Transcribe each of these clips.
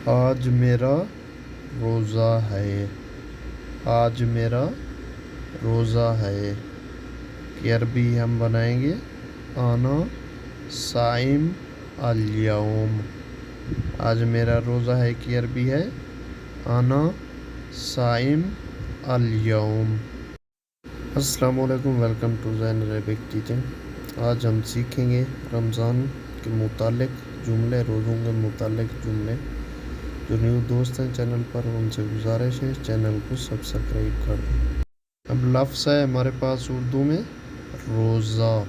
آج میرا روزہ ہے. آج میرا روزہ ہے کی عربی ہم بنائیں گے انا صائم اليوم. آج میرا روزہ ہے کی عربی ہے انا صائم اليوم. السلام علیکم، welcome to Zain Arabic teaching. آج ہم سیکھیں گے رمضان کے متعلق جملے، روزوں کے متعلق جملے. جو نیو دوست ہیں چینل پر ان سے گزارش ہے چینل کو سبسکرائب کر دیں. اب لفظ ہے ہمارے پاس اردو میں روزہ.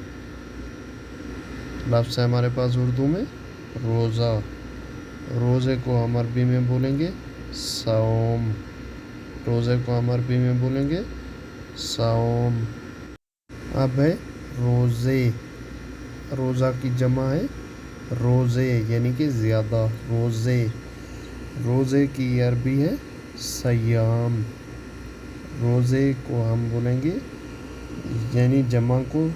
لفظ ہے ہمارے پاس اردو میں روزہ. روزے کو ہم عربی میں بولیں گے صوم. روزے کو ہم عربی میں بولیں گے صوم. اب ہے روزے. روزہ کی جمع ہے روزے، یعنی کہ زیادہ. روزے. روزے کی عربی ہے صیام. روزے کو ہم بولیں گے یعنی جمع کو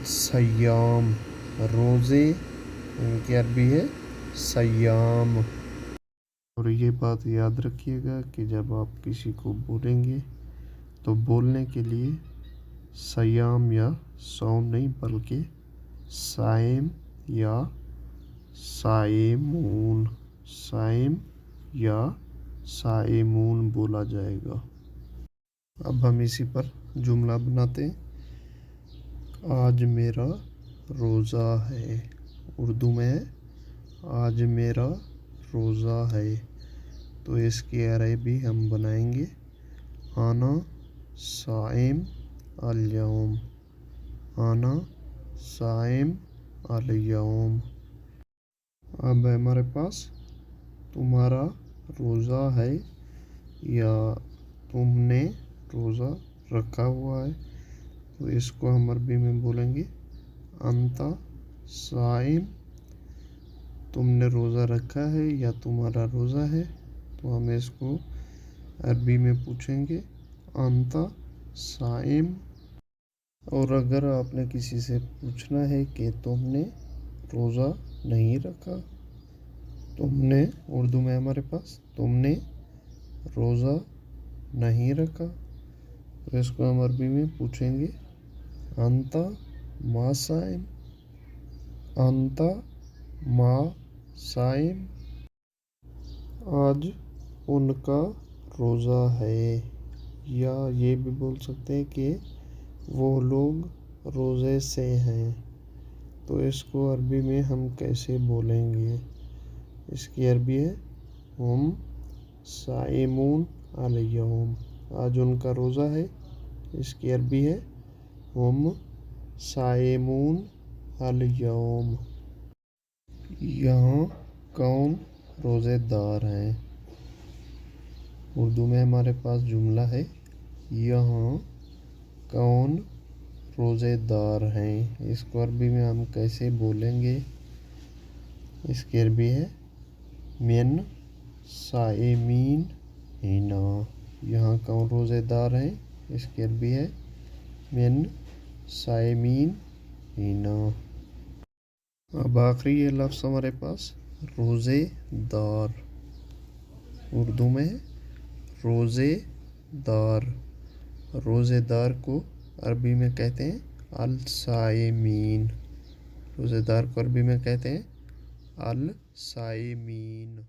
صیام. روزے ان کی عربی ہے صیام. اور یہ بات یاد رکھیے گا کہ جب آپ کسی کو بولیں گے تو بولنے کے لیے صیام یا صوم نہیں بلکہ صائم یا صائمون، صائم یا صائمون بولا جائے گا. اب ہم اسی پر جملہ بناتے ہیں. آج میرا روزہ ہے. اردو میں ہے آج میرا روزہ ہے. تو اس کی عربی ہم بنائیں گے انا صائم اليوم. انا صائم اليوم. اب ہے ہمارے پاس تمہارا روزہ ہے یا تم نے روزہ رکھا ہوا ہے. تو اس کو ہم عربی میں بولیں گے انت صائم. تم نے روزہ رکھا ہے یا تمہارا روزہ ہے. تو ہم اس کو عربی میں پوچھیں گے انت صائم. اور اگر آپ نے کسی سے پوچھنا ہے کہ تم نے روزہ نہیں رکھا، تم نے اردو میں ہمارے پاس تم نے روزہ نہیں رکھا، تو اس کو ہم عربی میں پوچھیں گے انت ما صائم. انت ما صائم. آج ان کا روزہ ہے، یا یہ بھی بول سکتے ہیں کہ وہ لوگ روزے سے ہیں. تو اس کو عربی میں ہم کیسے بولیں گے؟ اس کی عربی ہے ہم صائمون اليوم. آج ان کا روزہ ہے، اس کی عربی ہے ہم صائمون اليوم. یہاں کون روزے دار ہیں؟ اردو میں ہمارے پاس جملہ ہے یہاں کون روزے دار ہیں. اس کو عربی میں ہم کیسے بولیں گے؟ اس کی عربی ہے من صائمین ہنا. یہاں کون روزے دار ہیں؟ اس کی عربی ہے من صائمین ہنا. اب آخری یہ لفظ ہمارے پاس روزے دار. اردو میں روزے دار. روزے دار کو عربی میں کہتے ہیں الصائمین. روزے دار کو عربی میں کہتے ہیں الصائمین.